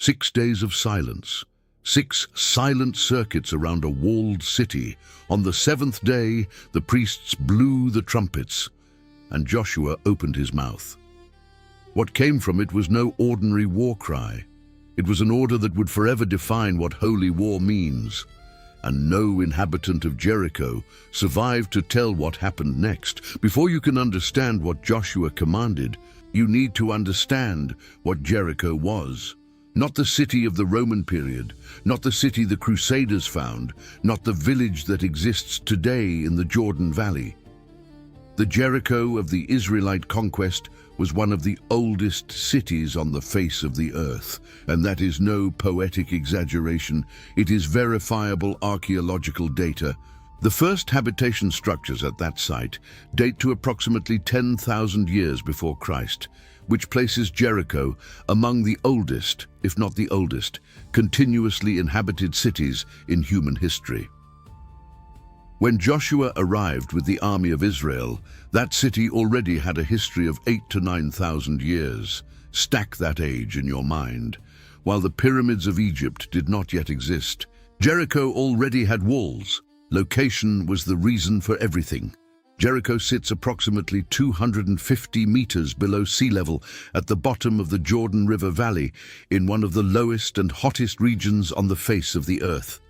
6 days of silence, 6 silent circuits around a walled city. On the 7th day, the priests blew the trumpets, and Joshua opened his mouth. What came from it was no ordinary war cry. It was an order that would forever define what holy war means. And no inhabitant of Jericho survived to tell what happened next. Before you can understand what Joshua commanded, you need to understand what Jericho was. Not the city of the Roman period, not the city the Crusaders found, not the village that exists today in the Jordan Valley. The Jericho of the Israelite conquest was one of the oldest cities on the face of the earth, and that is no poetic exaggeration. It is verifiable archaeological data. The first habitation structures at that site date to approximately 10,000 years before Christ, which places Jericho among the oldest, if not the oldest, continuously inhabited cities in human history. When Joshua arrived with the army of Israel, that city already had a history of 8,000 to 9,000 years. Stack that age in your mind. While the pyramids of Egypt did not yet exist, Jericho already had walls. Location was the reason for everything. Jericho sits approximately 250 meters below sea level at the bottom of the Jordan River Valley in one of the lowest and hottest regions on the face of the earth.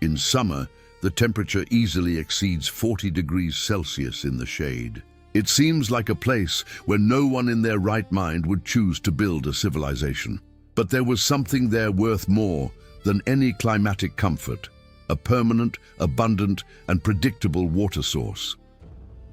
In summer, the temperature easily exceeds 40 degrees Celsius in the shade. It seems like a place where no one in their right mind would choose to build a civilization. But there was something there worth more than any climatic comfort: a permanent, abundant, and predictable water source.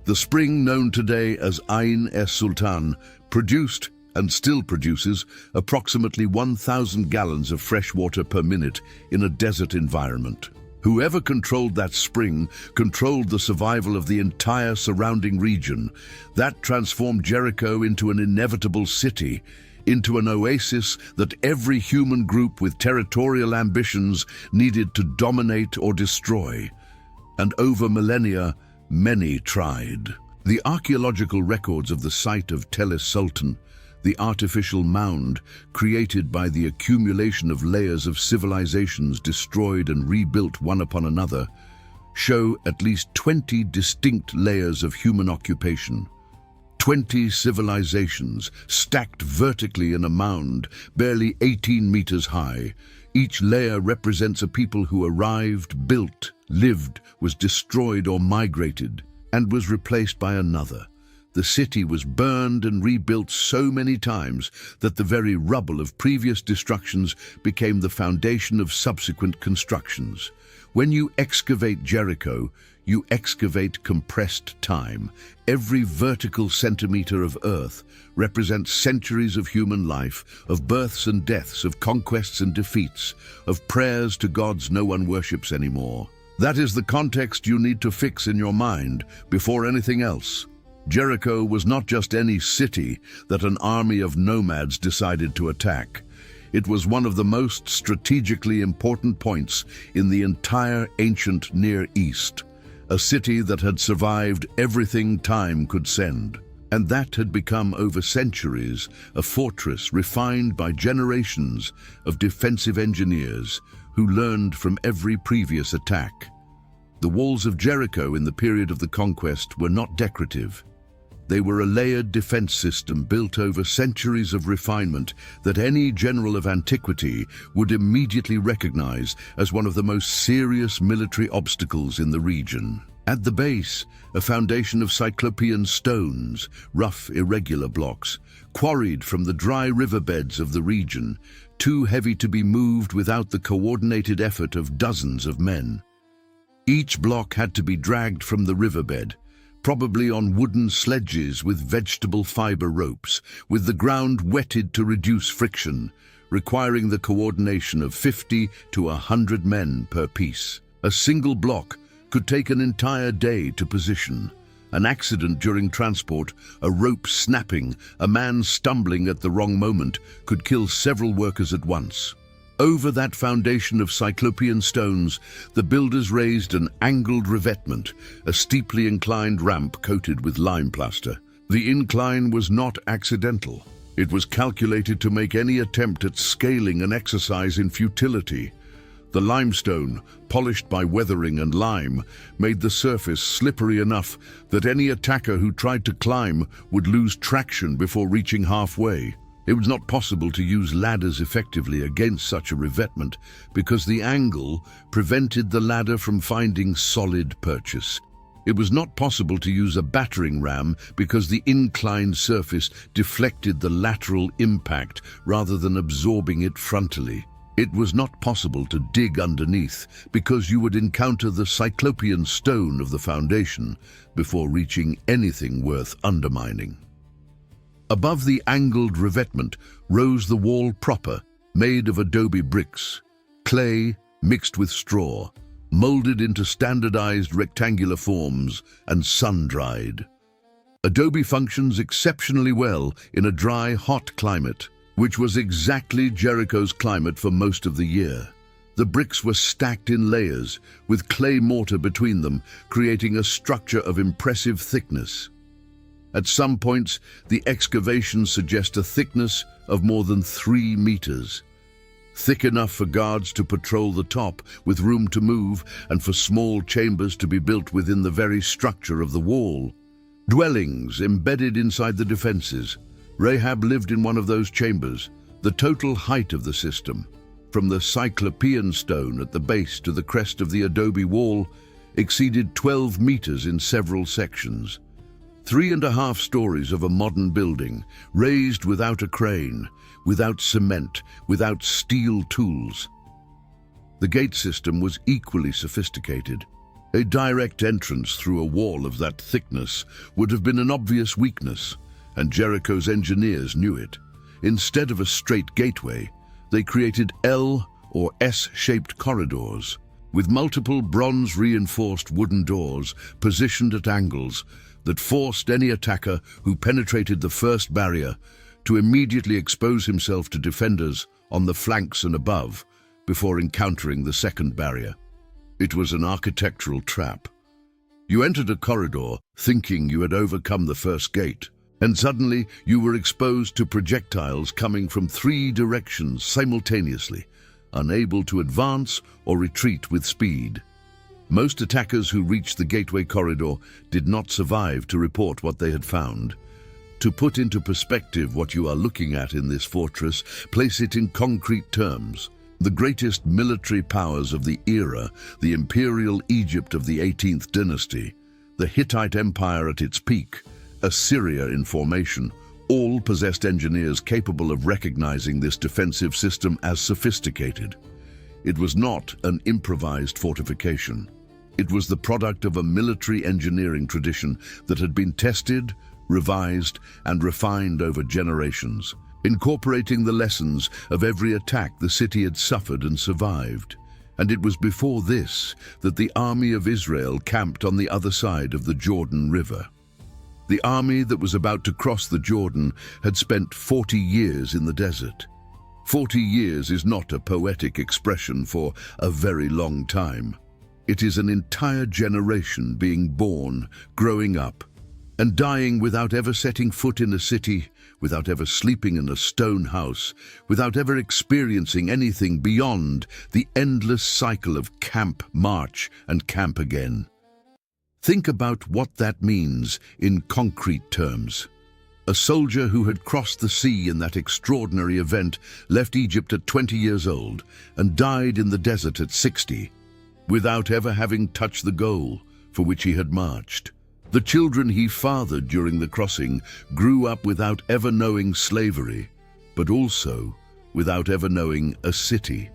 The spring known today as Ain es-Sultan produced, and still produces, approximately 1,000 gallons of fresh water per minute in a desert environment. Whoever controlled that spring controlled the survival of the entire surrounding region. That transformed Jericho into an inevitable city, into an oasis that every human group with territorial ambitions needed to dominate or destroy. And over millennia, many tried. The archaeological records of the site of Tel es-Sultan, the artificial mound created by the accumulation of layers of civilizations destroyed and rebuilt one upon another, show at least 20 distinct layers of human occupation. 20 civilizations stacked vertically in a mound barely 18 meters high. Each layer represents a people who arrived, built, lived, was destroyed or migrated, and was replaced by another. The city was burned and rebuilt so many times that the very rubble of previous destructions became the foundation of subsequent constructions. When you excavate Jericho, you excavate compressed time. Every vertical centimeter of earth represents centuries of human life, of births and deaths, of conquests and defeats, of prayers to gods no one worships anymore. That is the context you need to fix in your mind before anything else. Jericho was not just any city that an army of nomads decided to attack. It was one of the most strategically important points in the entire ancient Near East, a city that had survived everything time could send. And that had become, over centuries, a fortress refined by generations of defensive engineers who learned from every previous attack. The walls of Jericho in the period of the conquest were not decorative. They were a layered defense system built over centuries of refinement that any general of antiquity would immediately recognize as one of the most serious military obstacles in the region. At the base, a foundation of cyclopean stones, rough, irregular blocks, quarried from the dry riverbeds of the region, too heavy to be moved without the coordinated effort of dozens of men. Each block had to be dragged from the riverbed, probably on wooden sledges with vegetable fiber ropes, with the ground wetted to reduce friction, requiring the coordination of 50 to 100 men per piece. A single block could take an entire day to position. An accident during transport, a rope snapping, a man stumbling at the wrong moment could kill several workers at once. Over that foundation of cyclopean stones, the builders raised an angled revetment, a steeply inclined ramp coated with lime plaster. The incline was not accidental. It was calculated to make any attempt at scaling an exercise in futility. The limestone, polished by weathering and lime, made the surface slippery enough that any attacker who tried to climb would lose traction before reaching halfway. It was not possible to use ladders effectively against such a revetment because the angle prevented the ladder from finding solid purchase. It was not possible to use a battering ram because the inclined surface deflected the lateral impact rather than absorbing it frontally. It was not possible to dig underneath because you would encounter the cyclopean stone of the foundation before reaching anything worth undermining. Above the angled revetment rose the wall proper, made of adobe bricks, clay mixed with straw, molded into standardized rectangular forms and sun-dried. Adobe functions exceptionally well in a dry, hot climate, which was exactly Jericho's climate for most of the year. The bricks were stacked in layers, with clay mortar between them, creating a structure of impressive thickness. At some points, the excavations suggest a thickness of more than 3 meters. Thick enough for guards to patrol the top, with room to move, and for small chambers to be built within the very structure of the wall. Dwellings embedded inside the defenses. Rahab lived in one of those chambers. The total height of the system, from the cyclopean stone at the base to the crest of the adobe wall, exceeded 12 meters in several sections. 3.5 stories of a modern building, raised without a crane, without cement, without steel tools. The gate system was equally sophisticated. A direct entrance through a wall of that thickness would have been an obvious weakness, and Jericho's engineers knew it. Instead of a straight gateway, they created L or S-shaped corridors, with multiple bronze-reinforced wooden doors positioned at angles that forced any attacker who penetrated the first barrier to immediately expose himself to defenders on the flanks and above before encountering the second barrier. It was an architectural trap. You entered a corridor thinking you had overcome the first gate, and suddenly you were exposed to projectiles coming from 3 directions simultaneously, unable to advance or retreat with speed. Most attackers who reached the gateway corridor did not survive to report what they had found. To put into perspective what you are looking at in this fortress, place it in concrete terms. The greatest military powers of the era, the imperial Egypt of the 18th dynasty, the Hittite Empire at its peak, Assyria in formation, all possessed engineers capable of recognizing this defensive system as sophisticated. It was not an improvised fortification. It was the product of a military engineering tradition that had been tested, revised, and refined over generations, incorporating the lessons of every attack the city had suffered and survived. And it was before this that the army of Israel camped on the other side of the Jordan River. The army that was about to cross the Jordan had spent 40 years in the desert. 40 years is not a poetic expression for a very long time. It is an entire generation being born, growing up, and dying without ever setting foot in a city, without ever sleeping in a stone house, without ever experiencing anything beyond the endless cycle of camp, march, and camp again. Think about what that means in concrete terms. A soldier who had crossed the sea in that extraordinary event left Egypt at 20 years old and died in the desert at 60, without ever having touched the goal for which he had marched. The children he fathered during the crossing grew up without ever knowing slavery, but also without ever knowing a city.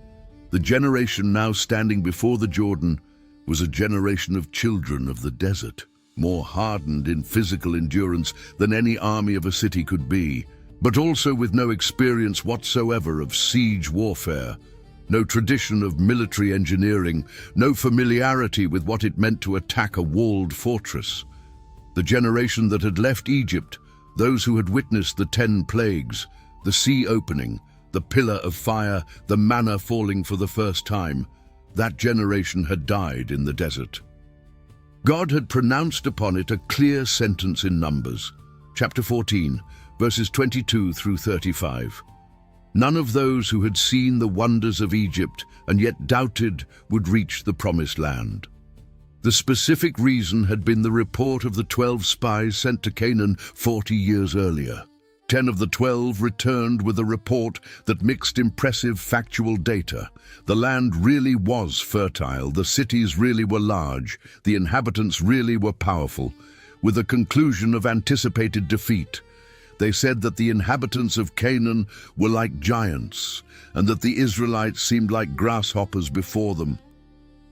The generation now standing before the Jordan was a generation of children of the desert, more hardened in physical endurance than any army of a city could be, but also with no experience whatsoever of siege warfare, no tradition of military engineering, no familiarity with what it meant to attack a walled fortress. The generation that had left Egypt, those who had witnessed the 10 plagues, the sea opening, the pillar of fire, the manna falling for the first time, that generation had died in the desert. God had pronounced upon it a clear sentence in Numbers, chapter 14, verses 22 through 35. None of those who had seen the wonders of Egypt and yet doubted would reach the promised land. The specific reason had been the report of the 12 spies sent to Canaan 40 years earlier. 10 of the 12 returned with a report that mixed impressive factual data. The land really was fertile, the cities really were large, the inhabitants really were powerful, with a conclusion of anticipated defeat. They said that the inhabitants of Canaan were like giants, and that the Israelites seemed like grasshoppers before them.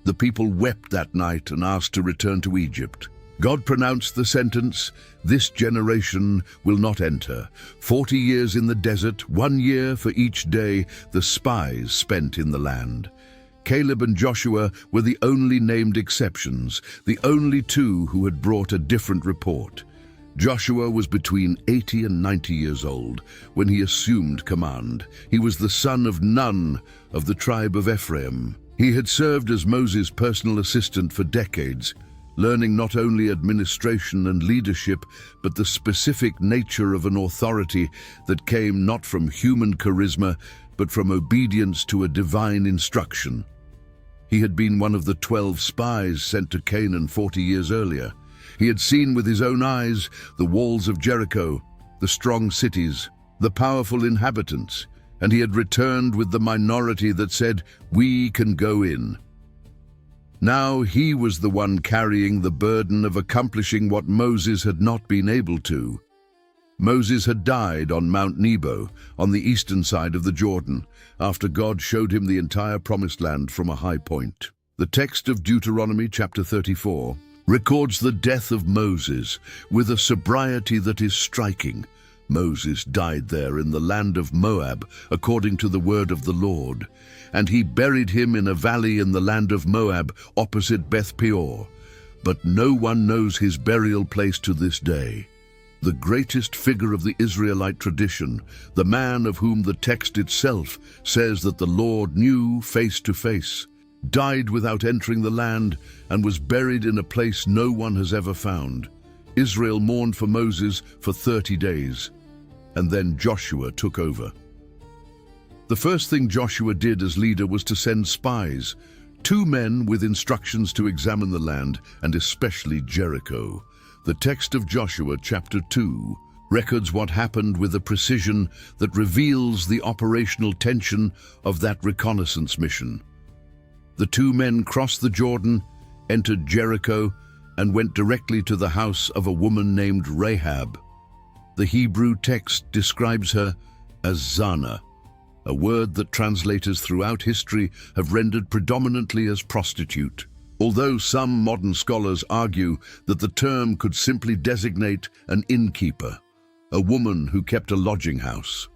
The people wept that night and asked to return to Egypt. God pronounced the sentence, "This generation will not enter." 40 years in the desert, 1 year for each day the spies spent in the land. Caleb and Joshua were the only named exceptions, the only two who had brought a different report. Joshua was between 80 and 90 years old when he assumed command. He was the son of Nun of the tribe of Ephraim. He had served as Moses' personal assistant for decades, learning not only administration and leadership, but the specific nature of an authority that came not from human charisma, but from obedience to a divine instruction. He had been one of the 12 spies sent to Canaan 40 years earlier. He had seen with his own eyes the walls of Jericho, the strong cities, the powerful inhabitants, and he had returned with the minority that said, "We can go in." Now he was the one carrying the burden of accomplishing what Moses had not been able to. Moses had died on Mount Nebo, on the eastern side of the Jordan, after God showed him the entire promised land from a high point. The text of Deuteronomy chapter 34 records the death of Moses with a sobriety that is striking. Moses died there in the land of Moab, according to the word of the Lord, and he buried him in a valley in the land of Moab, opposite Beth Peor. But no one knows his burial place to this day. The greatest figure of the Israelite tradition, the man of whom the text itself says that the Lord knew face to face, died without entering the land and was buried in a place no one has ever found. Israel mourned for Moses for 30 days, and then Joshua took over. The first thing Joshua did as leader was to send spies, 2 men with instructions to examine the land, and especially Jericho. The text of Joshua chapter 2 records what happened with a precision that reveals the operational tension of that reconnaissance mission. The 2 men crossed the Jordan, entered Jericho, and went directly to the house of a woman named Rahab. The Hebrew text describes her as Zana, a word that translators throughout history have rendered predominantly as prostitute, although some modern scholars argue that the term could simply designate an innkeeper, a woman who kept a lodging house.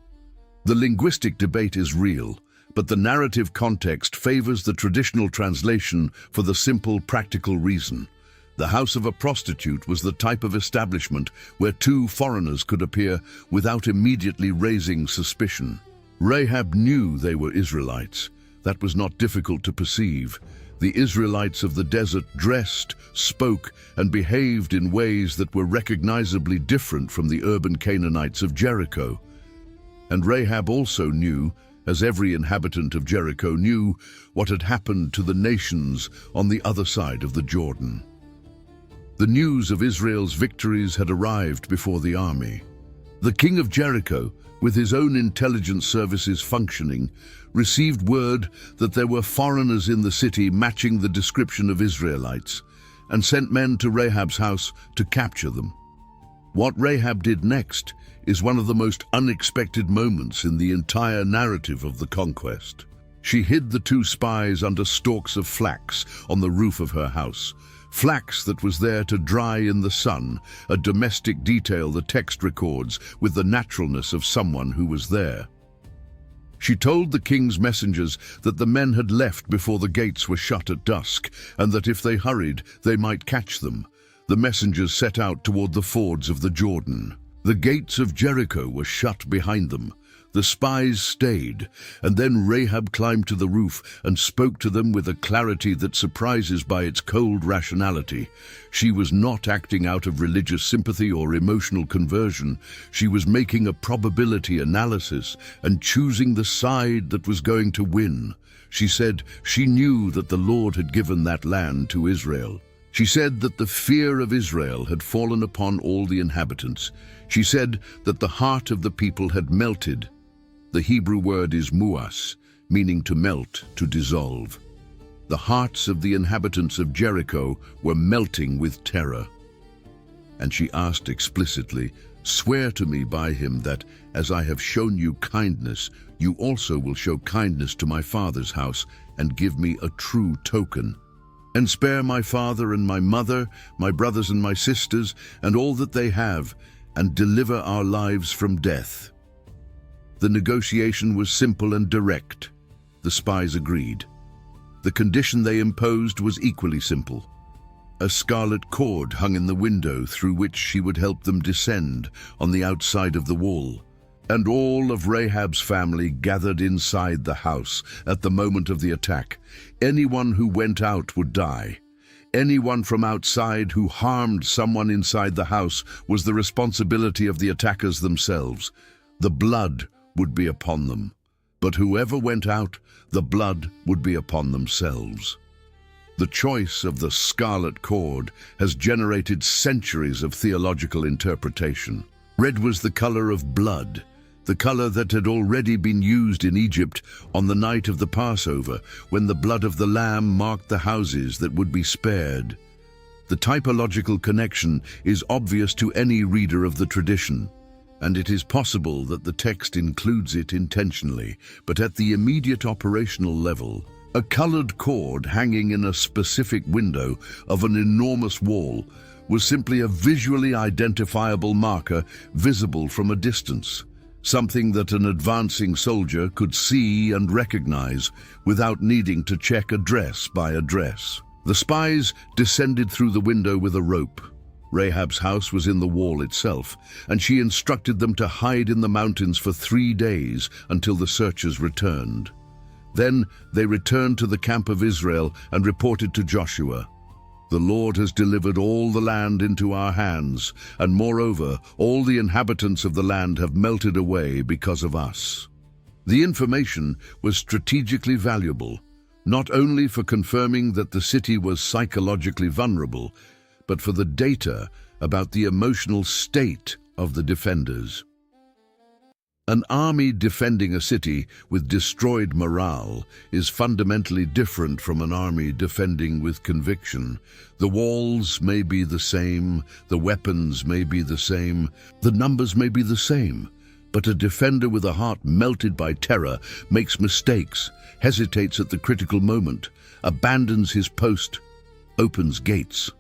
The linguistic debate is real, but the narrative context favors the traditional translation for the simple, practical reason. The house of a prostitute was the type of establishment where 2 foreigners could appear without immediately raising suspicion. Rahab knew they were Israelites. That was not difficult to perceive. The Israelites of the desert dressed, spoke, and behaved in ways that were recognizably different from the urban Canaanites of Jericho. And Rahab also knew, as every inhabitant of Jericho knew, what had happened to the nations on the other side of the Jordan. The news of Israel's victories had arrived before the army. The king of Jericho, with his own intelligence services functioning, received word that there were foreigners in the city matching the description of Israelites, and sent men to Rahab's house to capture them. What Rahab did next is one of the most unexpected moments in the entire narrative of the conquest. She hid the 2 spies under stalks of flax on the roof of her house, flax that was there to dry in the sun, a domestic detail the text records with the naturalness of someone who was there. She told the king's messengers that the men had left before the gates were shut at dusk, and that if they hurried, they might catch them. The messengers set out toward the fords of the Jordan. The gates of Jericho were shut behind them. The spies stayed, and then Rahab climbed to the roof and spoke to them with a clarity that surprises by its cold rationality. She was not acting out of religious sympathy or emotional conversion. She was making a probability analysis and choosing the side that was going to win. She said she knew that the Lord had given that land to Israel. She said that the fear of Israel had fallen upon all the inhabitants. She said that the heart of the people had melted. The Hebrew word is muas, meaning to melt, to dissolve. The hearts of the inhabitants of Jericho were melting with terror. And she asked explicitly, "Swear to me by him that, as I have shown you kindness, you also will show kindness to my father's house, and give me a true token. And spare my father and my mother, my brothers and my sisters, and all that they have, and deliver our lives from death." The negotiation was simple and direct. The spies agreed. The condition they imposed was equally simple. A scarlet cord hung in the window through which she would help them descend on the outside of the wall. And all of Rahab's family gathered inside the house at the moment of the attack. Anyone who went out would die. Anyone from outside who harmed someone inside the house was the responsibility of the attackers themselves. The blood would be upon them. But whoever went out, the blood would be upon themselves. The choice of the scarlet cord has generated centuries of theological interpretation. Red was the color of blood, the color that had already been used in Egypt on the night of the Passover, when the blood of the lamb marked the houses that would be spared. The typological connection is obvious to any reader of the tradition, and it is possible that the text includes it intentionally, but at the immediate operational level, a colored cord hanging in a specific window of an enormous wall was simply a visually identifiable marker visible from a distance, something that an advancing soldier could see and recognize without needing to check address by address. The spies descended through the window with a rope. Rahab's house was in the wall itself, and she instructed them to hide in the mountains for 3 days until the searchers returned. Then they returned to the camp of Israel and reported to Joshua, "The Lord has delivered all the land into our hands, and moreover, all the inhabitants of the land have melted away because of us." The information was strategically valuable, not only for confirming that the city was psychologically vulnerable, but for the data about the emotional state of the defenders. An army defending a city with destroyed morale is fundamentally different from an army defending with conviction. The walls may be the same, the weapons may be the same, the numbers may be the same, but a defender with a heart melted by terror makes mistakes, hesitates at the critical moment, abandons his post, opens gates.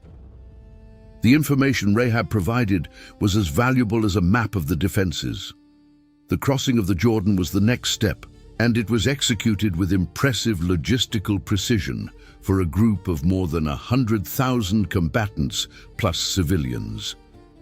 The information Rahab provided was as valuable as a map of the defenses. The crossing of the Jordan was the next step, and it was executed with impressive logistical precision for a group of more than 100,000 combatants plus civilians.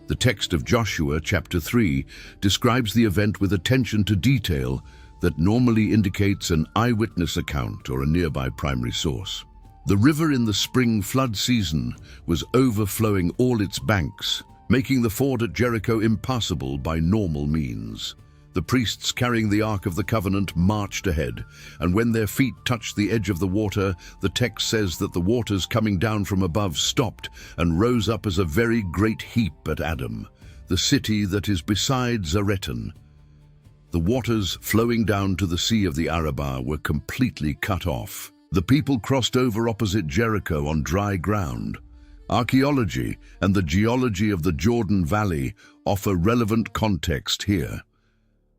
The text of Joshua chapter 3 describes the event with attention to detail that normally indicates an eyewitness account or a nearby primary source. The river in the spring flood season was overflowing all its banks, making the ford at Jericho impassable by normal means. The priests carrying the Ark of the Covenant marched ahead, and when their feet touched the edge of the water, the text says that the waters coming down from above stopped and rose up as a very great heap at Adam, the city that is beside Zaretan. The waters flowing down to the Sea of the Arabah were completely cut off. The people crossed over opposite Jericho on dry ground. Archaeology and the geology of the Jordan Valley offer relevant context here.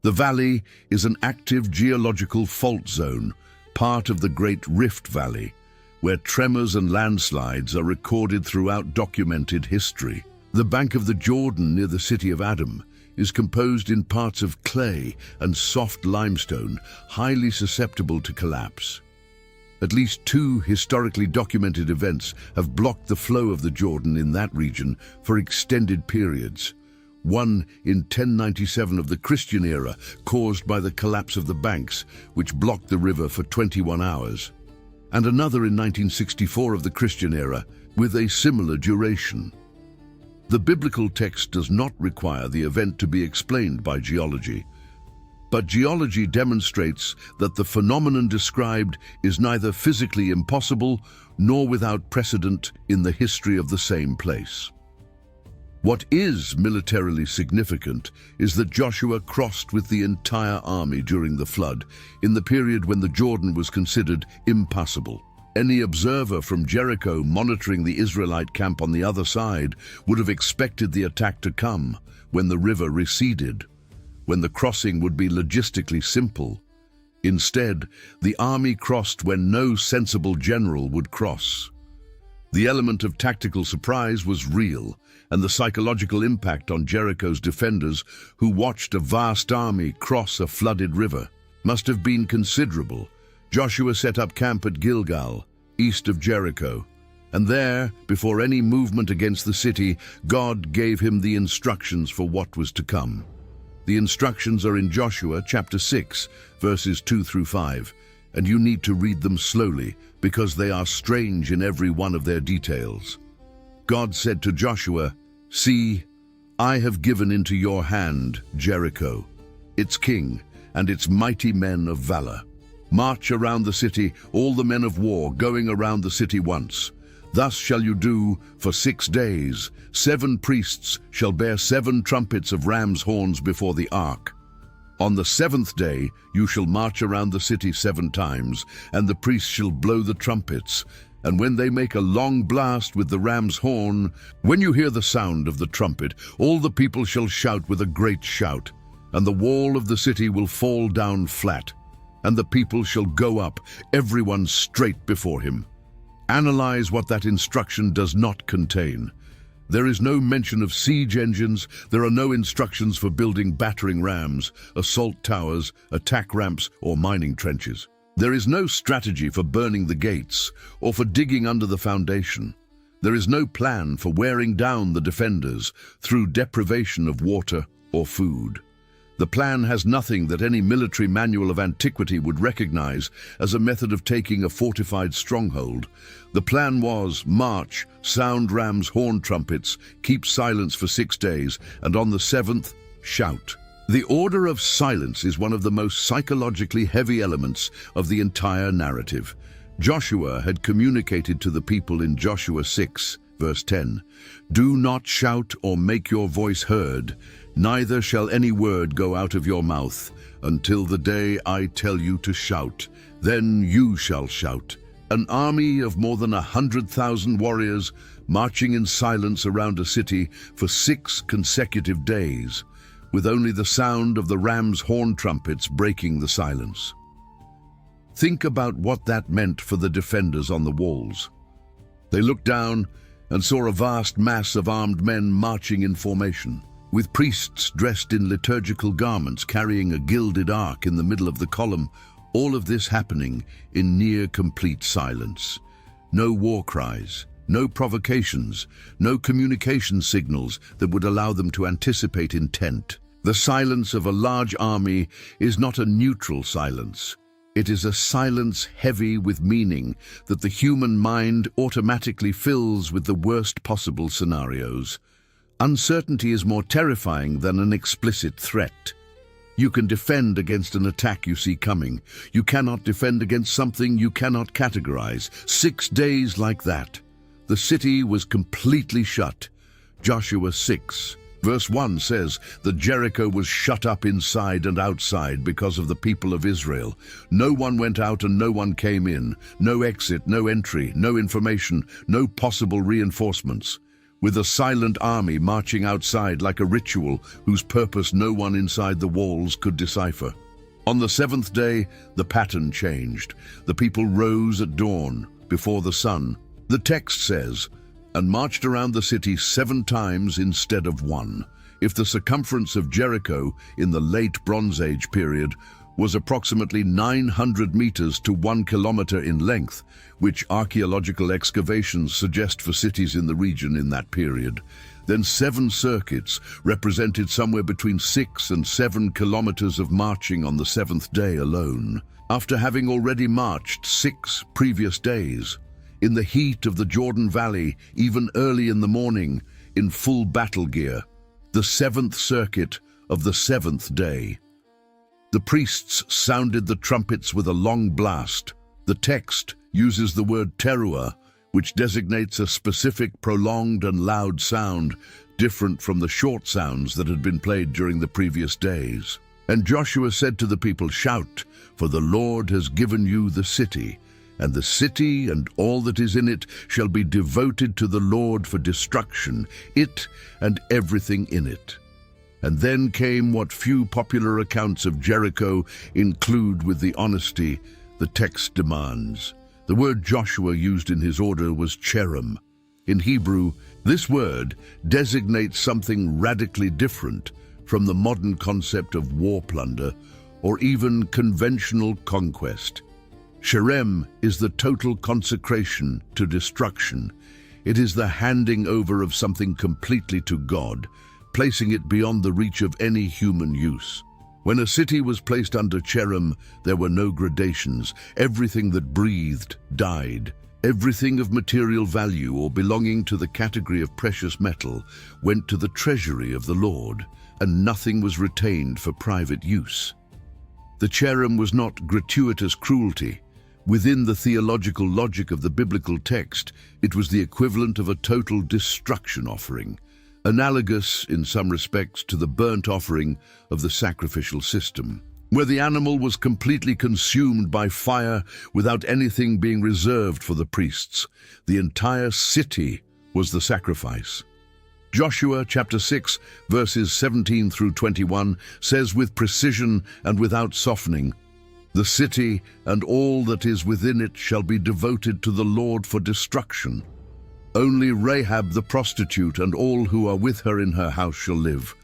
The valley is an active geological fault zone, part of the Great Rift Valley, where tremors and landslides are recorded throughout documented history. The bank of the Jordan near the city of Adam is composed in parts of clay and soft limestone, highly susceptible to collapse. At least 2 historically documented events have blocked the flow of the Jordan in that region for extended periods. one in 1097 of the Christian era, caused by the collapse of the banks, which blocked the river for 21 hours, and another in 1964 of the Christian era, with a similar duration. The biblical text does not require the event to be explained by geology, but geology demonstrates that the phenomenon described is neither physically impossible nor without precedent in the history of the same place. What is militarily significant is that Joshua crossed with the entire army during the flood, in the period when the Jordan was considered impassable. Any observer from Jericho monitoring the Israelite camp on the other side would have expected the attack to come when the river receded, when the crossing would be logistically simple. Instead, the army crossed when no sensible general would cross. The element of tactical surprise was real, and the psychological impact on Jericho's defenders, who watched a vast army cross a flooded river, must have been considerable. Joshua set up camp at Gilgal, east of Jericho, and there, before any movement against the city, God gave him the instructions for what was to come. The instructions are in Joshua chapter 6, verses 2 through 5, and you need to read them slowly because they are strange in every one of their details. God said to Joshua, "See, I have given into your hand Jericho, its king, and its mighty men of valor. March around the city, all the men of war, going around the city once. Thus shall you do for 6 days. 7 priests shall bear 7 trumpets of ram's horns before the ark. On the 7th day you shall march around the city 7 times, and the priests shall blow the trumpets. And when they make a long blast with the ram's horn, when you hear the sound of the trumpet, all the people shall shout with a great shout, and the wall of the city will fall down flat, and the people shall go up, everyone straight before him." Analyze what that instruction does not contain. There is no mention of siege engines, there are no instructions for building battering rams, assault towers, attack ramps, or mining trenches. There is no strategy for burning the gates or for digging under the foundation. There is no plan for wearing down the defenders through deprivation of water or food. The plan has nothing that any military manual of antiquity would recognize as a method of taking a fortified stronghold. The plan was march, sound ram's horn trumpets, keep silence for 6 days, and on the 7th, shout. The order of silence is one of the most psychologically heavy elements of the entire narrative. Joshua had communicated to the people in Joshua 6, verse 10, "Do not shout or make your voice heard, neither shall any word go out of your mouth until the day I tell you to shout. Then you shall shout." An army of more than 100,000 warriors marching in silence around a city for 6 consecutive days, with only the sound of the ram's horn trumpets breaking the silence. Think about what that meant for the defenders on the walls. They looked down and saw a vast mass of armed men marching in formation, with priests dressed in liturgical garments carrying a gilded ark in the middle of the column, all of this happening in near complete silence. No war cries, no provocations, no communication signals that would allow them to anticipate intent. The silence of a large army is not a neutral silence. It is a silence heavy with meaning that the human mind automatically fills with the worst possible scenarios. Uncertainty is more terrifying than an explicit threat. You can defend against an attack you see coming. You cannot defend against something you cannot categorize. 6 days like that. The city was completely shut. Joshua 6, verse 1 says that Jericho was shut up inside and outside because of the people of Israel. No one went out and no one came in. No exit, no entry, no information, no possible reinforcements. With a silent army marching outside like a ritual whose purpose no one inside the walls could decipher. On the 7th day, the pattern changed. The people rose at dawn, before the sun. The text says, "and marched around the city 7 times instead of 1. If the circumference of Jericho in the late Bronze Age period was approximately 900 meters to 1 kilometer in length, which archaeological excavations suggest for cities in the region in that period, Then 7 circuits represented somewhere between 6 and 7 kilometers of marching on the 7th day alone, after having already marched 6 previous days, in the heat of the Jordan Valley, even early in the morning, in full battle gear, the 7th circuit of the 7th day. The priests sounded the trumpets with a long blast. The text uses the word teruah, which designates a specific prolonged and loud sound, different from the short sounds that had been played during the previous days. And Joshua said to the people, "Shout, for the Lord has given you the city, and the city and all that is in it shall be devoted to the Lord for destruction, it and everything in it." And then came what few popular accounts of Jericho include with the honesty the text demands. The word Joshua used in his order was cherum. In Hebrew, this word designates something radically different from the modern concept of war plunder or even conventional conquest. Cherum is the total consecration to destruction. It is the handing over of something completely to God, placing it beyond the reach of any human use. When a city was placed under cherum, there were no gradations. Everything that breathed died. Everything of material value or belonging to the category of precious metal went to the treasury of the Lord, and nothing was retained for private use. The cherum was not gratuitous cruelty. Within the theological logic of the biblical text, it was the equivalent of a total destruction offering, analogous in some respects to the burnt offering of the sacrificial system, where the animal was completely consumed by fire without anything being reserved for the priests. The entire city was the sacrifice. Joshua chapter 6, verses 17 through 21 says with precision and without softening, "The city and all that is within it shall be devoted to the Lord for destruction. Only Rahab the prostitute and all who are with her in her house shall live,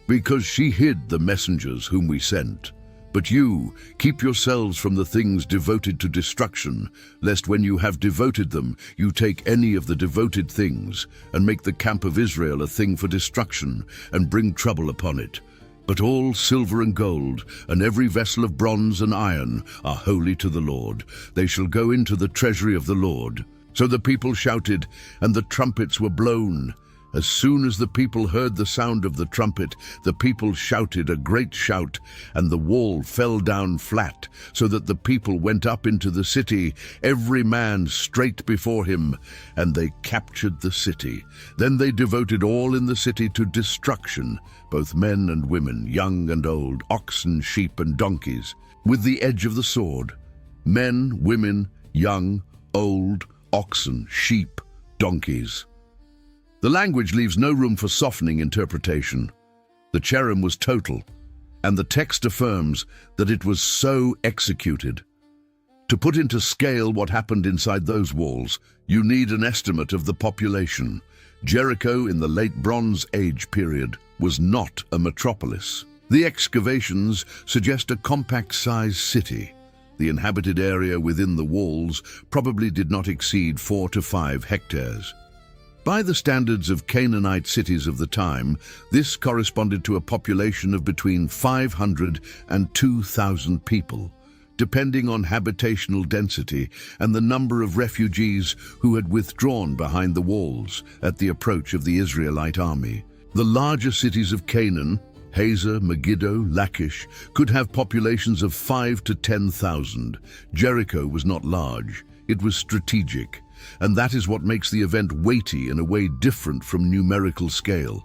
because she hid the messengers whom we sent. But you, keep yourselves from the things devoted to destruction, lest when you have devoted them, you take any of the devoted things, and make the camp of Israel a thing for destruction, and bring trouble upon it. But all silver and gold, and every vessel of bronze and iron, are holy to the Lord. They shall go into the treasury of the Lord." So the people shouted, and the trumpets were blown. As soon as the people heard the sound of the trumpet, the people shouted a great shout, and the wall fell down flat, so that the people went up into the city, every man straight before him, and they captured the city. Then they devoted all in the city to destruction, both men and women, young and old, oxen, sheep, and donkeys, with the edge of the sword. Men, women, young, old, oxen, sheep, donkeys. The language leaves no room for softening interpretation. The cherum was total, and the text affirms that it was so executed. To put into scale what happened inside those walls, you need an estimate of the population. Jericho in the late Bronze Age period was not a metropolis. The excavations suggest a compact-sized city. The inhabited area within the walls probably did not exceed 4 to 5 hectares. By the standards of Canaanite cities of the time, this corresponded to a population of between 500 and 2,000 people, depending on habitational density and the number of refugees who had withdrawn behind the walls at the approach of the Israelite army. The larger cities of Canaan, Hazor, Megiddo, Lachish, could have populations of 5 to 10,000. Jericho was not large, it was strategic, and that is what makes the event weighty in a way different from numerical scale.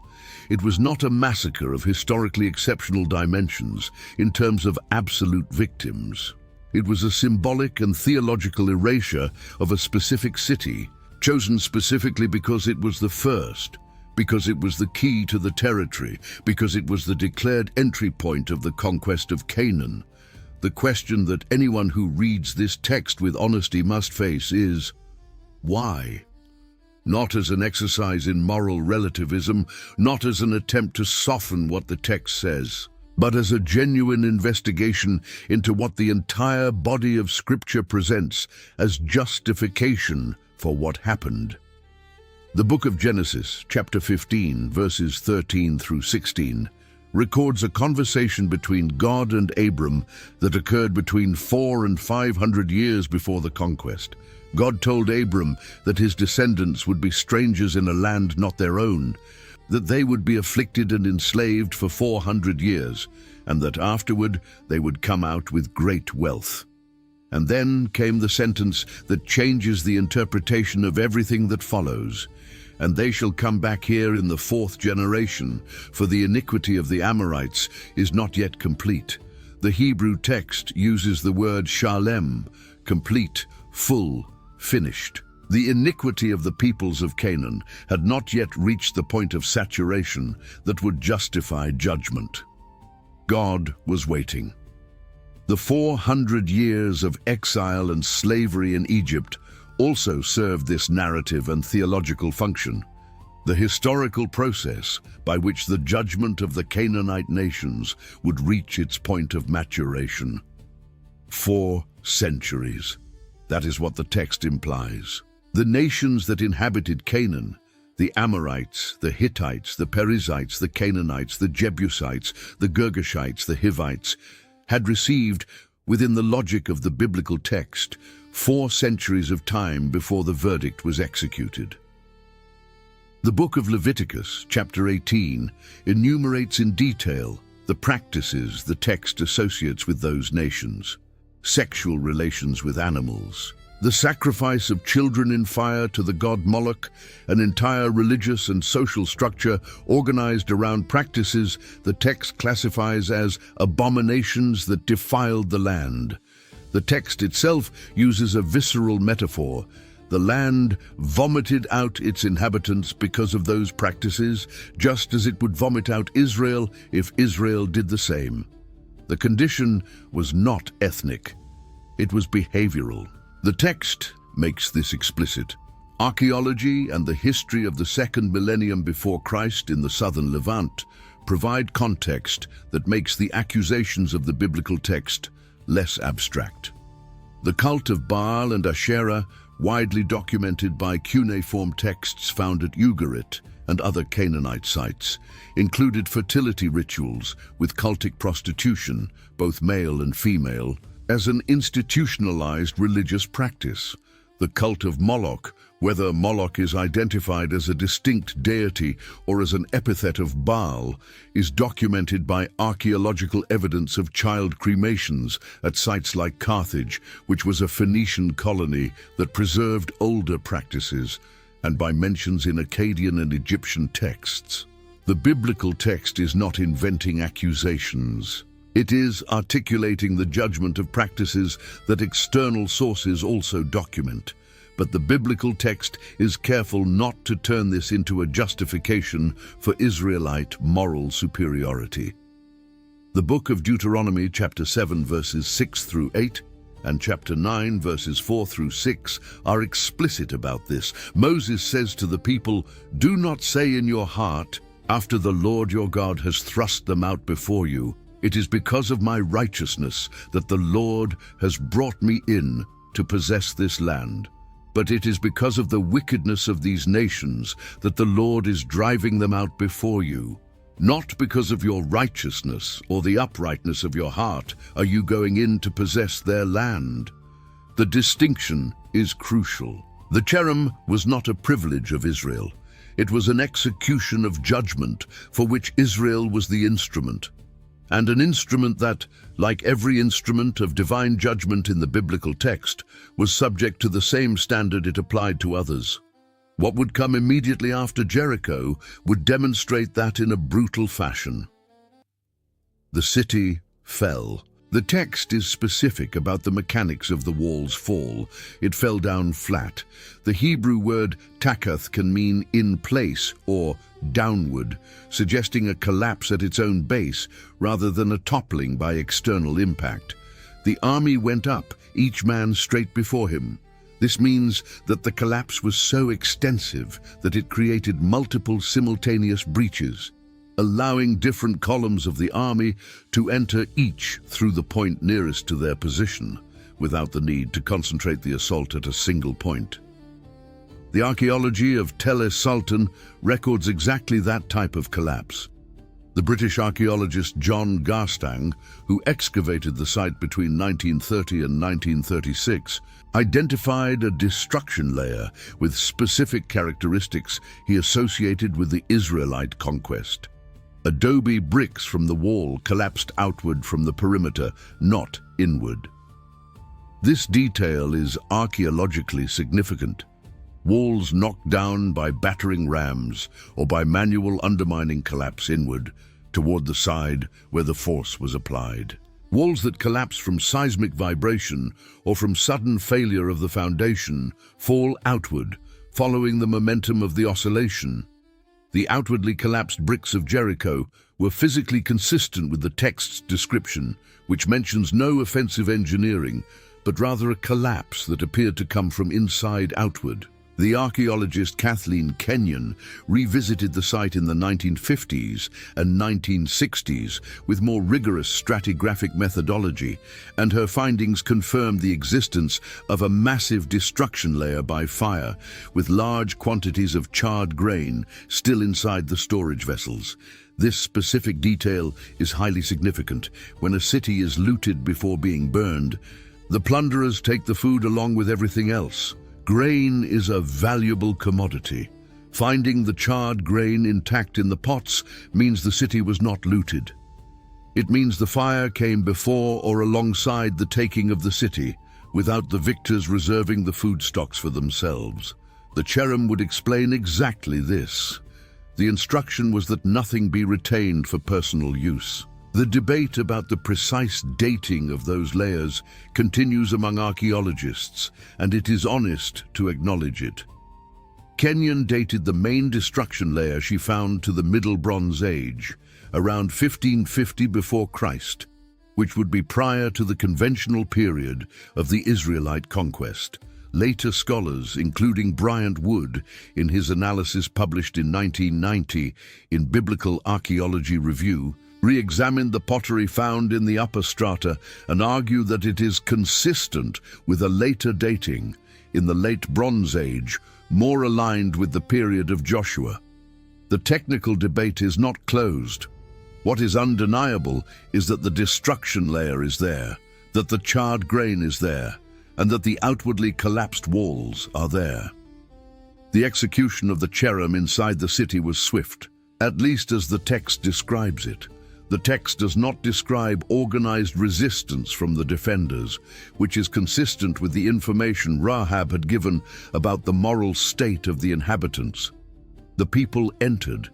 It was not a massacre of historically exceptional dimensions in terms of absolute victims. It was a symbolic and theological erasure of a specific city, chosen specifically because it was the first, because it was the key to the territory, because it was the declared entry point of the conquest of Canaan. The question that anyone who reads this text with honesty must face is, why? Not as an exercise in moral relativism, not as an attempt to soften what the text says, but as a genuine investigation into what the entire body of Scripture presents as justification for what happened. The book of Genesis, chapter 15, verses 13 through 16, records a conversation between God and Abram that occurred between 400 and 500 years before the conquest. God told Abram that his descendants would be strangers in a land not their own, that they would be afflicted and enslaved for 400 years, and that afterward they would come out with great wealth. And then came the sentence that changes the interpretation of everything that follows. And they shall come back here in the 4th generation, for the iniquity of the Amorites is not yet complete. The Hebrew text uses the word shalem, complete, full, finished. The iniquity of the peoples of Canaan had not yet reached the point of saturation that would justify judgment. God was waiting. The 400 years of exile and slavery in Egypt also served this narrative and theological function, the historical process by which the judgment of the Canaanite nations would reach its point of maturation. 4 centuries. That is what the text implies. The nations that inhabited Canaan, the Amorites, the Hittites, the Perizzites, the Canaanites, the Jebusites, the Girgashites, the Hivites, had received, within the logic of the biblical text, 4 centuries of time before the verdict was executed. The book of Leviticus, chapter 18, enumerates in detail the practices the text associates with those nations: sexual relations with animals, the sacrifice of children in fire to the god Moloch, an entire religious and social structure organized around practices the text classifies as abominations that defiled the land. The text itself uses a visceral metaphor. The land vomited out its inhabitants because of those practices, just as it would vomit out Israel if Israel did the same. The condition was not ethnic. It was behavioral. The text makes this explicit. Archaeology and the history of the 2nd millennium before Christ in the southern Levant provide context that makes the accusations of the biblical text less abstract. The cult of Baal and Asherah, widely documented by cuneiform texts found at Ugarit and other Canaanite sites, included fertility rituals with cultic prostitution, both male and female, as an institutionalized religious practice. The cult of Moloch, whether Moloch is identified as a distinct deity or as an epithet of Baal, is documented by archaeological evidence of child cremations at sites like Carthage, which was a Phoenician colony that preserved older practices, and by mentions in Akkadian and Egyptian texts. The biblical text is not inventing accusations. It is articulating the judgment of practices that external sources also document. But the biblical text is careful not to turn this into a justification for Israelite moral superiority. The book of Deuteronomy, chapter 7, verses 6 through 8, and chapter 9, verses 4 through 6, are explicit about this. Moses says to the people, "Do not say in your heart, after the Lord your God has thrust them out before you, it is because of my righteousness that the Lord has brought me in to possess this land. But it is because of the wickedness of these nations that the Lord is driving them out before you. Not because of your righteousness or the uprightness of your heart are you going in to possess their land." The distinction is crucial. The cherum was not a privilege of Israel. It was an execution of judgment for which Israel was the instrument. And an instrument that, like every instrument of divine judgment in the biblical text, was subject to the same standard it applied to others. What would come immediately after Jericho would demonstrate that in a brutal fashion. The city fell. The text is specific about the mechanics of the wall's fall. It fell down flat. The Hebrew word takath can mean in place or downward, suggesting a collapse at its own base rather than a toppling by external impact. The army went up, each man straight before him. This means that the collapse was so extensive that it created multiple simultaneous breaches, allowing different columns of the army to enter each through the point nearest to their position, without the need to concentrate the assault at a single point. The archaeology of Tel es Sultan records exactly that type of collapse. The British archaeologist John Garstang, who excavated the site between 1930 and 1936, identified a destruction layer with specific characteristics he associated with the Israelite conquest. Adobe bricks from the wall collapsed outward from the perimeter, not inward. This detail is archaeologically significant. Walls knocked down by battering rams or by manual undermining collapse inward, toward the side where the force was applied. Walls that collapse from seismic vibration or from sudden failure of the foundation fall outward, following the momentum of the oscillation. The outwardly collapsed bricks of Jericho were physically consistent with the text's description, which mentions no offensive engineering, but rather a collapse that appeared to come from inside outward. The archaeologist Kathleen Kenyon revisited the site in the 1950s and 1960s with more rigorous stratigraphic methodology, and her findings confirmed the existence of a massive destruction layer by fire, with large quantities of charred grain still inside the storage vessels. This specific detail is highly significant. When a city is looted before being burned, the plunderers take the food along with everything else. Grain is a valuable commodity. Finding the charred grain intact in the pots means the city was not looted. It means the fire came before or alongside the taking of the city, without the victors reserving the food stocks for themselves. The cherum would explain exactly this. The instruction was that nothing be retained for personal use. The debate about the precise dating of those layers continues among archaeologists, and it is honest to acknowledge it. Kenyon dated the main destruction layer she found to the Middle Bronze Age, around 1550 before Christ, which would be prior to the conventional period of the Israelite conquest. Later scholars, including Bryant Wood, in his analysis published in 1990 in Biblical Archaeology Review, re-examined the pottery found in the upper strata and argue that it is consistent with a later dating, in the late Bronze Age, more aligned with the period of Joshua. The technical debate is not closed. What is undeniable is that the destruction layer is there, that the charred grain is there, and that the outwardly collapsed walls are there. The execution of the cherum inside the city was swift, at least as the text describes it. The text does not describe organized resistance from the defenders, which is consistent with the information Rahab had given about the moral state of the inhabitants. The people entered,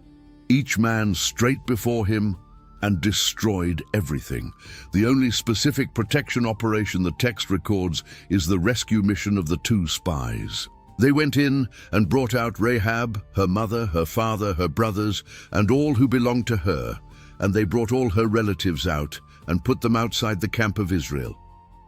each man straight before him, and destroyed everything. The only specific protection operation the text records is the rescue mission of the two spies. They went in and brought out Rahab, her mother, her father, her brothers, and all who belonged to her, and they brought all her relatives out and put them outside the camp of Israel.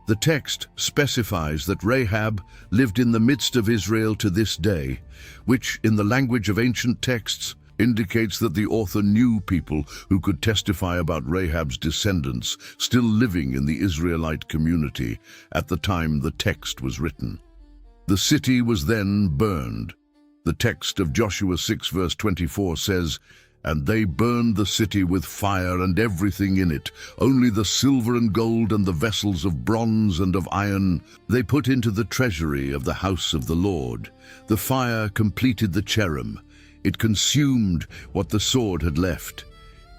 The text specifies that Rahab lived in the midst of Israel to this day, which, in the language of ancient texts, indicates that the author knew people who could testify about Rahab's descendants still living in the Israelite community at the time the text was written. The city was then burned. The text of Joshua 6 verse 24 says, "And they burned the city with fire and everything in it, only the silver and gold and the vessels of bronze and of iron they put into the treasury of the house of the Lord." The fire completed the cherum. It consumed what the sword had left.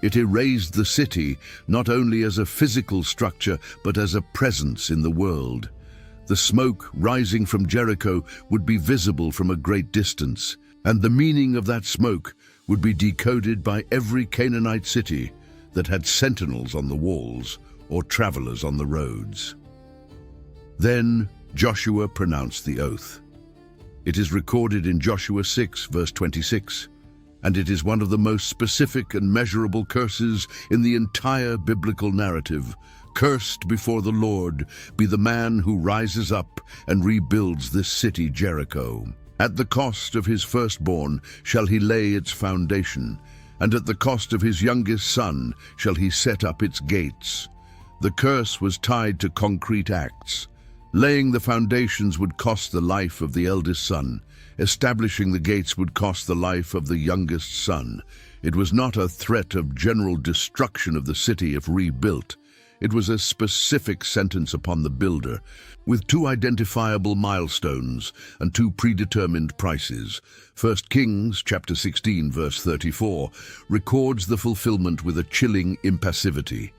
It erased the city not only as a physical structure but as a presence in the world. The smoke rising from Jericho would be visible from a great distance, and the meaning of that smoke would be decoded by every Canaanite city that had sentinels on the walls or travelers on the roads. Then Joshua pronounced the oath. It is recorded in Joshua 6 verse 26, and it is one of the most specific and measurable curses in the entire biblical narrative. "Cursed before the Lord be the man who rises up and rebuilds this city Jericho. At the cost of his firstborn shall he lay its foundation, and at the cost of his youngest son shall he set up its gates." The curse was tied to concrete acts. Laying the foundations would cost the life of the eldest son. Establishing the gates would cost the life of the youngest son. It was not a threat of general destruction of the city if rebuilt. It was a specific sentence upon the builder, with two identifiable milestones and two predetermined prices. 1 Kings chapter 16, verse 34, records the fulfillment with a chilling impassivity.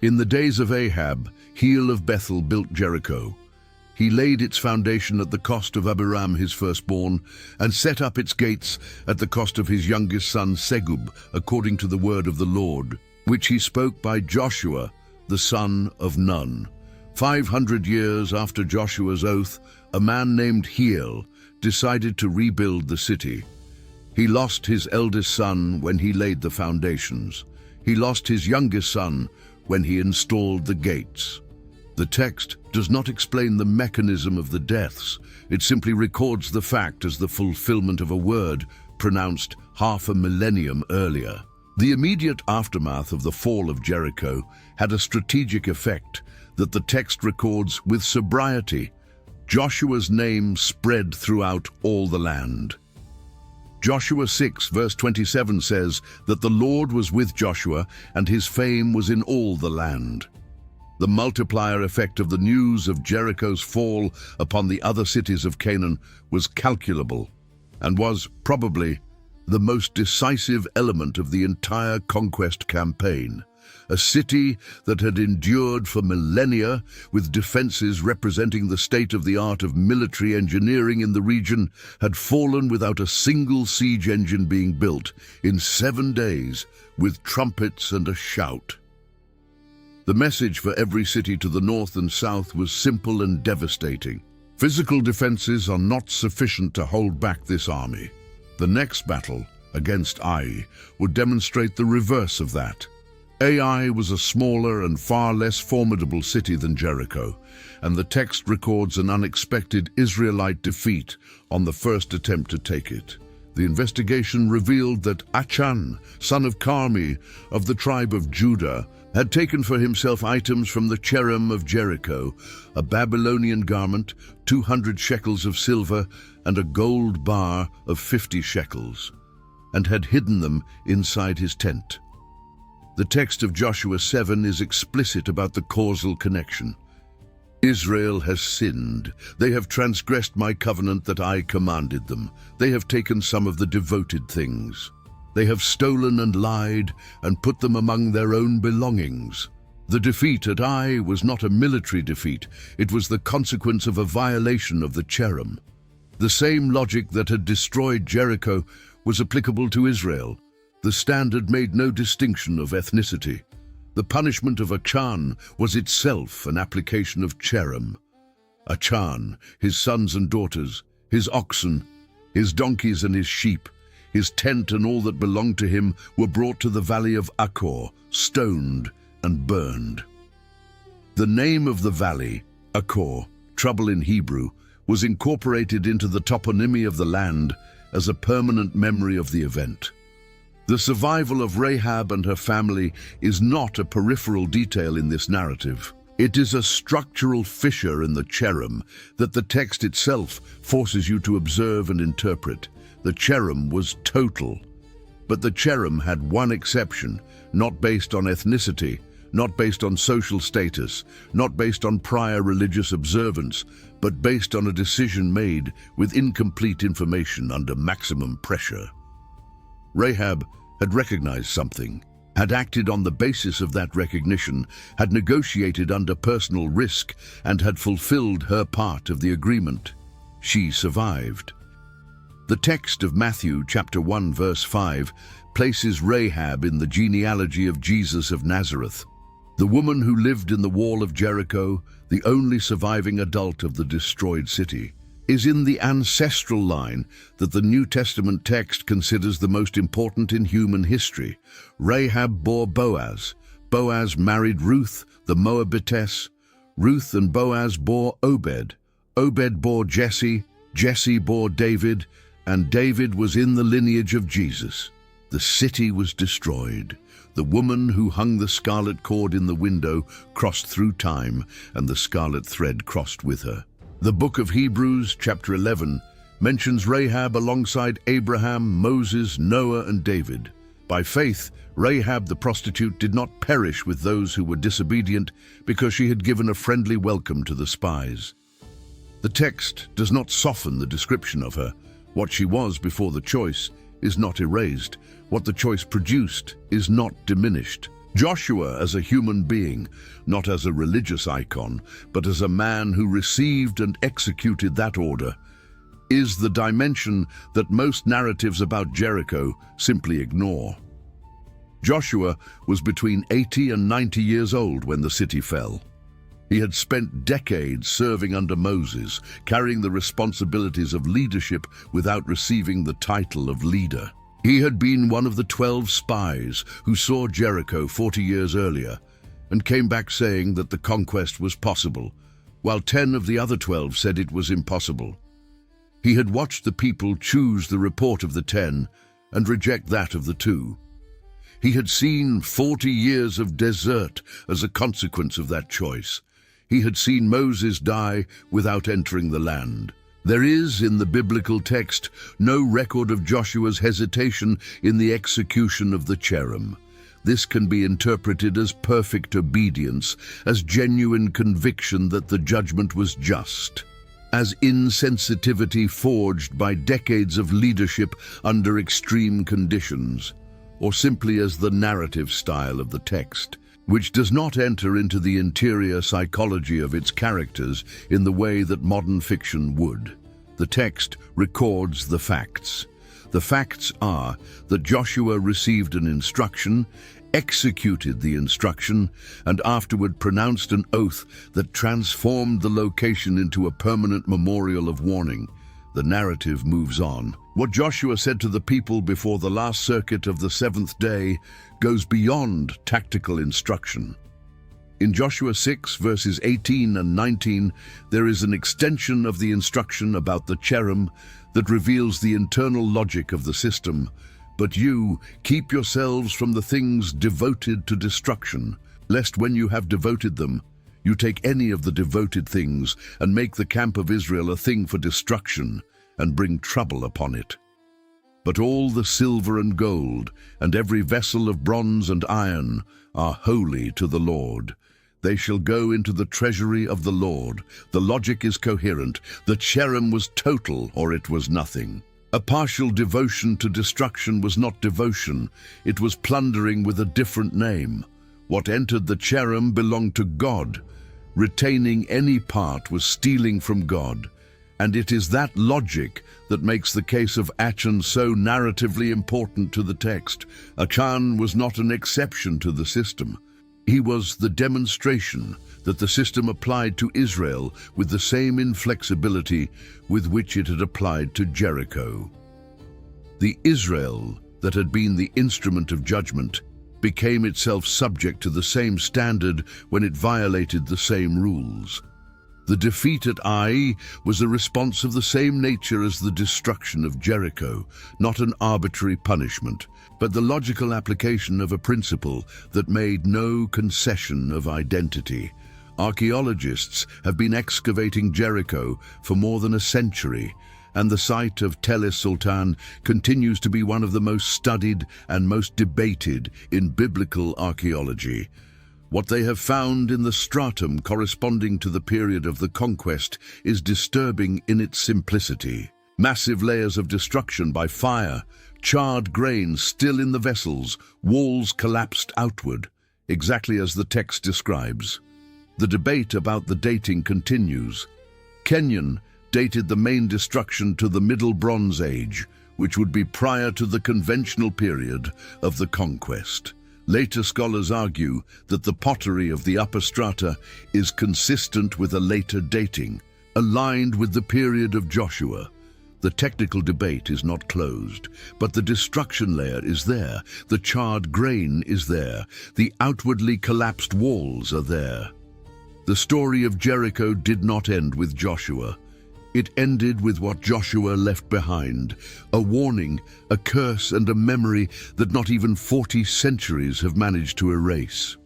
In the days of Ahab, Heel of Bethel built Jericho. He laid its foundation at the cost of Abiram his firstborn, and set up its gates at the cost of his youngest son Segub, according to the word of the Lord, which he spoke by Joshua, the son of Nun. 500 years after Joshua's oath, a man named Heel decided to rebuild the city. He lost his eldest son when he laid the foundations. He lost his youngest son when he installed the gates. The text does not explain the mechanism of the deaths. It simply records the fact as the fulfillment of a word pronounced half a millennium earlier. The immediate aftermath of the fall of Jericho had a strategic effect that the text records with sobriety. Joshua's name spread throughout all the land. Joshua 6 verse 27 says that the Lord was with Joshua and his fame was in all the land. The multiplier effect of the news of Jericho's fall upon the other cities of Canaan was calculable and was probably the most decisive element of the entire conquest campaign. A city that had endured for millennia, with defenses representing the state-of-the-art of military engineering in the region, had fallen without a single siege engine being built in 7 days, with trumpets and a shout. The message for every city to the north and south was simple and devastating. Physical defenses are not sufficient to hold back this army. The next battle, against Ai, would demonstrate the reverse of that. Ai was a smaller and far less formidable city than Jericho, and the text records an unexpected Israelite defeat on the first attempt to take it. The investigation revealed that Achan, son of Carmi, of the tribe of Judah, had taken for himself items from the cherum of Jericho, a Babylonian garment, 200 shekels of silver, and a gold bar of 50 shekels, and had hidden them inside his tent. The text of Joshua 7 is explicit about the causal connection. Israel has sinned. They have transgressed my covenant that I commanded them. They have taken some of the devoted things. They have stolen and lied and put them among their own belongings. The defeat at Ai was not a military defeat. It was the consequence of a violation of the cherum. The same logic that had destroyed Jericho was applicable to Israel. The standard made no distinction of ethnicity. The punishment of Achan was itself an application of cherum. Achan, his sons and daughters, his oxen, his donkeys and his sheep, his tent and all that belonged to him were brought to the valley of Achor, stoned and burned. The name of the valley, Achor, trouble in Hebrew, was incorporated into the toponymy of the land as a permanent memory of the event. The survival of Rahab and her family is not a peripheral detail in this narrative. It is a structural fissure in the cherum that the text itself forces you to observe and interpret. The cherum was total, but the cherum had one exception, not based on ethnicity, not based on social status, not based on prior religious observance, but based on a decision made with incomplete information under maximum pressure. Rahab had recognized something, had acted on the basis of that recognition, had negotiated under personal risk, and had fulfilled her part of the agreement. She survived. The text of Matthew chapter 1 verse 5 places Rahab in the genealogy of Jesus of Nazareth, the woman who lived in the wall of Jericho, the only surviving adult of the destroyed city, is in the ancestral line that the New Testament text considers the most important in human history. Rahab bore Boaz. Boaz married Ruth, the Moabitess. Ruth and Boaz bore Obed. Obed bore Jesse. Jesse bore David, and David was in the lineage of Jesus. The city was destroyed. The woman who hung the scarlet cord in the window crossed through time, and the scarlet thread crossed with her. The book of Hebrews, chapter 11, mentions Rahab alongside Abraham, Moses, Noah, and David. By faith, Rahab the prostitute did not perish with those who were disobedient because she had given a friendly welcome to the spies. The text does not soften the description of her. What she was before the choice is not erased. What the choice produced is not diminished. Joshua as a human being, not as a religious icon, but as a man who received and executed that order, is the dimension that most narratives about Jericho simply ignore. Joshua was between 80 and 90 years old when the city fell. He had spent decades serving under Moses, carrying the responsibilities of leadership without receiving the title of leader. He had been one of the 12 spies who saw Jericho 40 years earlier and came back saying that the conquest was possible, while 10 of the other 12 said it was impossible. He had watched the people choose the report of the 10 and reject that of the 2. He had seen 40 years of desert as a consequence of that choice. He had seen Moses die without entering the land. There is, in the biblical text, no record of Joshua's hesitation in the execution of the cherum. This can be interpreted as perfect obedience, as genuine conviction that the judgment was just, as insensitivity forged by decades of leadership under extreme conditions, or simply as the narrative style of the text, which does not enter into the interior psychology of its characters in the way that modern fiction would. The text records the facts. The facts are that Joshua received an instruction, executed the instruction, and afterward pronounced an oath that transformed the location into a permanent memorial of warning. The narrative moves on. What Joshua said to the people before the last circuit of the seventh day goes beyond tactical instruction. In Joshua 6, verses 18 and 19, there is an extension of the instruction about the cherum that reveals the internal logic of the system. But you, keep yourselves from the things devoted to destruction, lest when you have devoted them, you take any of the devoted things and make the camp of Israel a thing for destruction and bring trouble upon it. But all the silver and gold and every vessel of bronze and iron are holy to the Lord. They shall go into the treasury of the Lord. The logic is coherent. The cherum was total or it was nothing. A partial devotion to destruction was not devotion. It was plundering with a different name. What entered the cherum belonged to God. Retaining any part was stealing from God. And it is that logic that makes the case of Achan so narratively important to the text. Achan was not an exception to the system. He was the demonstration that the system applied to Israel with the same inflexibility with which it had applied to Jericho. The Israel that had been the instrument of judgment became itself subject to the same standard when it violated the same rules. The defeat at Ai was a response of the same nature as the destruction of Jericho, not an arbitrary punishment, but the logical application of a principle that made no concession of identity. Archaeologists have been excavating Jericho for more than a century, and the site of Tel es-Sultan continues to be one of the most studied and most debated in biblical archaeology. What they have found in the stratum corresponding to the period of the conquest is disturbing in its simplicity. Massive layers of destruction by fire, charred grain still in the vessels, walls collapsed outward, exactly as the text describes. The debate about the dating continues. Kenyon dated the main destruction to the Middle Bronze Age, which would be prior to the conventional period of the conquest. Later scholars argue that the pottery of the upper strata is consistent with a later dating, aligned with the period of Joshua. The technical debate is not closed, but the destruction layer is there, the charred grain is there, the outwardly collapsed walls are there. The story of Jericho did not end with Joshua. It ended with what Joshua left behind, a warning, a curse, and a memory that not even 40 centuries have managed to erase.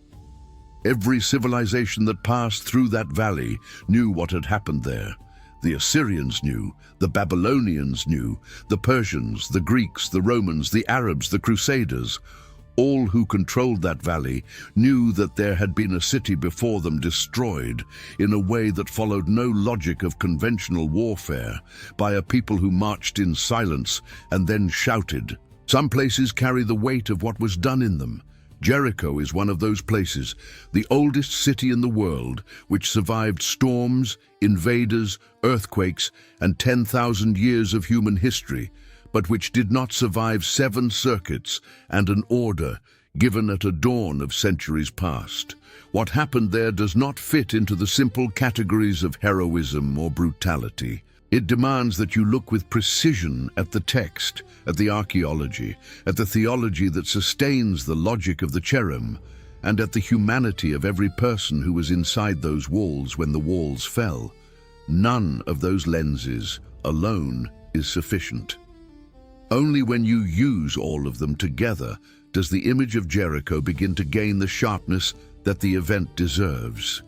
Every civilization that passed through that valley knew what had happened there. The Assyrians knew, the Babylonians knew, the Persians, the Greeks, the Romans, the Arabs, the Crusaders. All who controlled that valley knew that there had been a city before them destroyed in a way that followed no logic of conventional warfare, by a people who marched in silence and then shouted. Some places carry the weight of what was done in them. Jericho is one of those places, the oldest city in the world, which survived storms, invaders, earthquakes, and 10,000 years of human history, but which did not survive 7 circuits and an order given at a dawn of centuries past. What happened there does not fit into the simple categories of heroism or brutality. It demands that you look with precision at the text, at the archaeology, at the theology that sustains the logic of the cherum, and at the humanity of every person who was inside those walls when the walls fell. None of those lenses alone is sufficient. Only when you use all of them together does the image of Jericho begin to gain the sharpness that the event deserves.